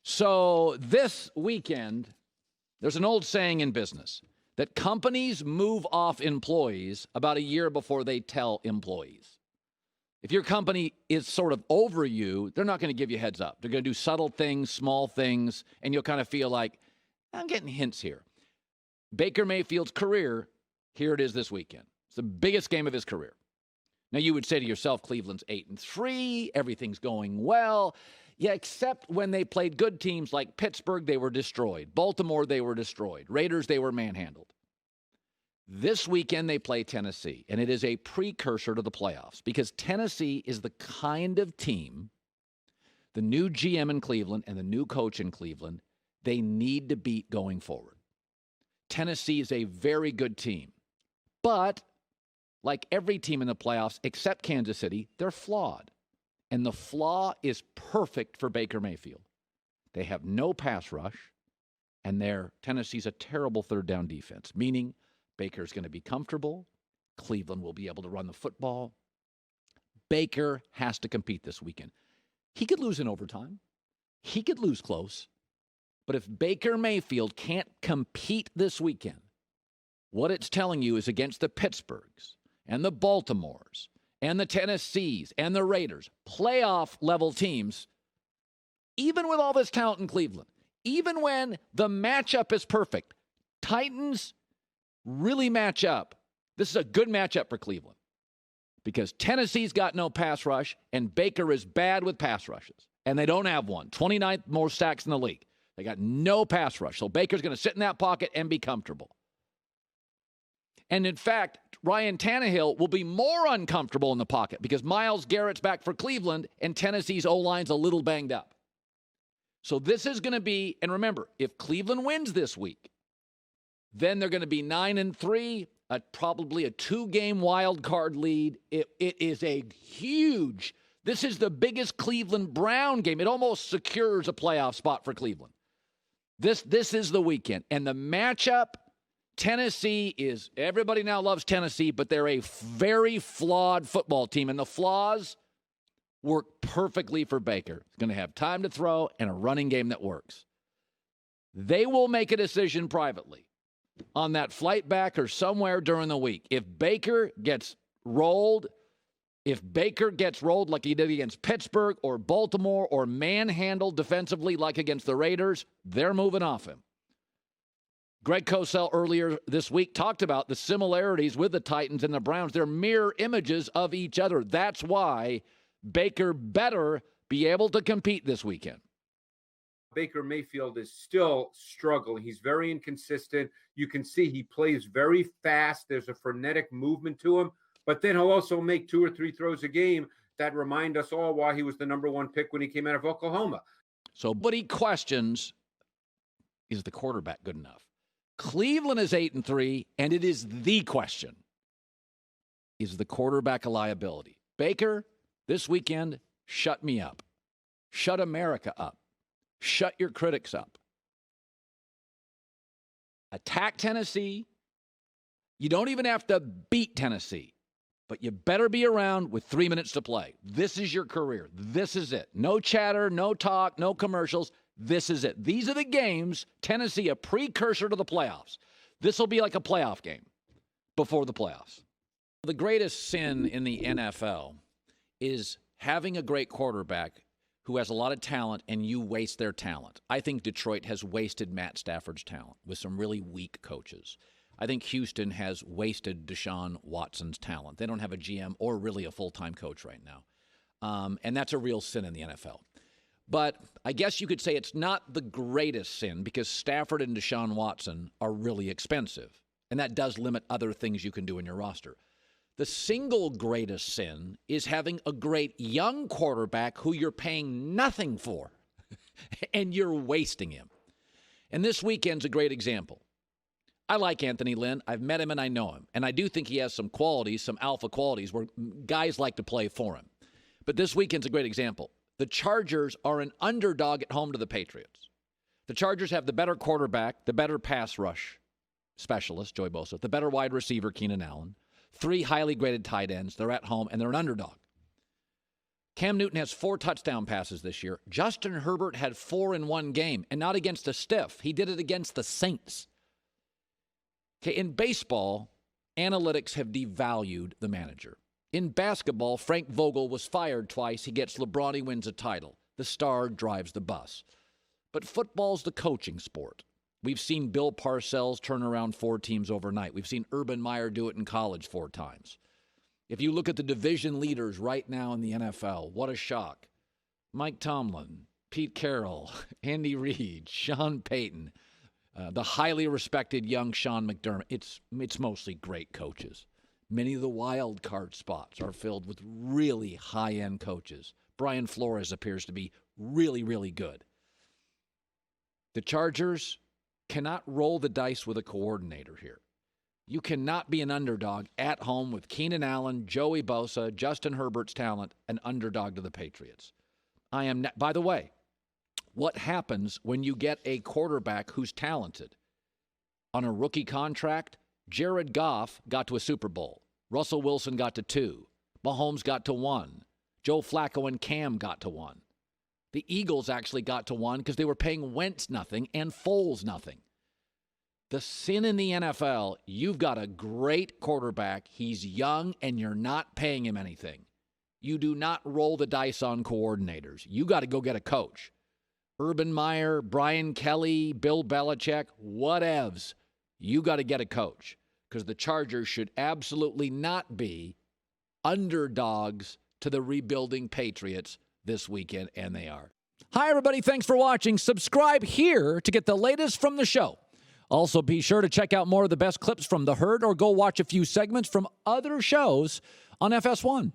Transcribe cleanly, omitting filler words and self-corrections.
So this weekend, there's an old saying in business that companies move off employees about a year before they tell employees. If your company is sort of over you, they're not going to give you a heads up. They're going to do subtle things, small things, and you'll kind of feel like, I'm getting hints here. Baker Mayfield's career, here it is this weekend. It's the biggest game of his career. Now, you would say to yourself, Cleveland's 8-3, everything's going well. Yeah, except when they played good teams like Pittsburgh, they were destroyed. Baltimore, they were destroyed. Raiders, they were manhandled. This weekend, they play Tennessee, and it is a precursor to the playoffs because Tennessee is the kind of team, the new GM in Cleveland and the new coach in Cleveland, they need to beat going forward. Tennessee is a very good team, but like every team in the playoffs except Kansas City, they're flawed. And the flaw is perfect for Baker Mayfield. They have no pass rush, and Tennessee's a terrible third down defense, meaning Baker's going to be comfortable. Cleveland will be able to run the football. Baker has to compete this weekend. He could lose in overtime. He could lose close. But if Baker Mayfield can't compete this weekend, what it's telling you is against the Pittsburghs and the Baltimores and the Tennessees and the Raiders, playoff-level teams, even with all this talent in Cleveland, even when the matchup is perfect, Titans really match up. This is a good matchup for Cleveland because Tennessee's got no pass rush and Baker is bad with pass rushes, and they don't have one. 29th most sacks in the league. They got no pass rush, so Baker's going to sit in that pocket and be comfortable. And in fact, Ryan Tannehill will be more uncomfortable in the pocket because Myles Garrett's back for Cleveland and Tennessee's O-line's a little banged up. So this is going to be, and remember, if Cleveland wins this week, then they're going to be 9-3, probably a 2-game wild card lead. It is a huge, this is the biggest Cleveland Brown game. It almost secures a playoff spot for Cleveland. This is the weekend. And the matchup, Tennessee is, everybody now loves Tennessee, but they're a very flawed football team. And the flaws work perfectly for Baker. He's going to have time to throw and a running game that works. They will make a decision privately on that flight back or somewhere during the week. If Baker gets rolled like he did against Pittsburgh or Baltimore or manhandled defensively like against the Raiders, they're moving off him. Greg Cosell earlier this week talked about the similarities with the Titans and the Browns. They're mirror images of each other. That's why Baker better be able to compete this weekend. Baker Mayfield is still struggling. He's very inconsistent. You can see he plays very fast. There's a frenetic movement to him. But then he'll also make 2 or 3 throws a game that remind us all why he was the number 1 pick when he came out of Oklahoma. So, but he questions, is the quarterback good enough? Cleveland is 8-3, and it is the question. Is the quarterback a liability? Baker, this weekend, shut me up. Shut America up. Shut your critics up. Attack Tennessee. You don't even have to beat Tennessee, but you better be around with 3 minutes to play. This is your career. This is it. No chatter, no talk, no commercials. This is it. These are the games, Tennessee, a precursor to the playoffs. This will be like a playoff game before the playoffs. The greatest sin in the NFL is having a great quarterback who has a lot of talent and you waste their talent. I think Detroit has wasted Matt Stafford's talent with some really weak coaches. I think Houston has wasted Deshaun Watson's talent. They don't have a GM or really a full-time coach right now. And that's a real sin in the NFL. But I guess you could say it's not the greatest sin because Stafford and Deshaun Watson are really expensive. And that does limit other things you can do in your roster. The single greatest sin is having a great young quarterback who you're paying nothing for and you're wasting him. And this weekend's a great example. I like Anthony Lynn. I've met him and I know him. And I do think he has some qualities, some alpha qualities where guys like to play for him. But this weekend's a great example. The Chargers are an underdog at home to the Patriots. The Chargers have the better quarterback, the better pass rush specialist, Joey Bosa, the better wide receiver, Keenan Allen, 3 highly graded tight ends. They're at home, and they're an underdog. Cam Newton has 4 touchdown passes this year. Justin Herbert had 4 in one game, and not against a stiff. He did it against the Saints. Okay, in baseball, analytics have devalued the manager. In basketball, Frank Vogel was fired twice. He gets LeBron, he wins a title. The star drives the bus. But football's the coaching sport. We've seen Bill Parcells turn around 4 teams overnight. We've seen Urban Meyer do it in college 4 times. If you look at the division leaders right now in the NFL, what a shock. Mike Tomlin, Pete Carroll, Andy Reid, Sean Payton, the highly respected young Sean McDermott. It's mostly great coaches. Many of the wild card spots are filled with really high-end coaches. Brian Flores appears to be really, really good. The Chargers cannot roll the dice with a coordinator here. You cannot be an underdog at home with Keenan Allen, Joey Bosa, Justin Herbert's talent, an underdog to the Patriots. By the way, what happens when you get a quarterback who's talented? On a rookie contract, Jared Goff got to a Super Bowl. Russell Wilson got to 2. Mahomes got to 1. Joe Flacco and Cam got to 1. The Eagles actually got to 1 because they were paying Wentz nothing and Foles nothing. The sin in the NFL, you've got a great quarterback. He's young, and you're not paying him anything. You do not roll the dice on coordinators. You got to go get a coach. Urban Meyer, Brian Kelly, Bill Belichick, whatevs. You got to get a coach because the Chargers should absolutely not be underdogs to the rebuilding Patriots this weekend, and they are. Hi, everybody. Thanks for watching. Subscribe here to get the latest from the show. Also, be sure to check out more of the best clips from The Herd or go watch a few segments from other shows on FS1.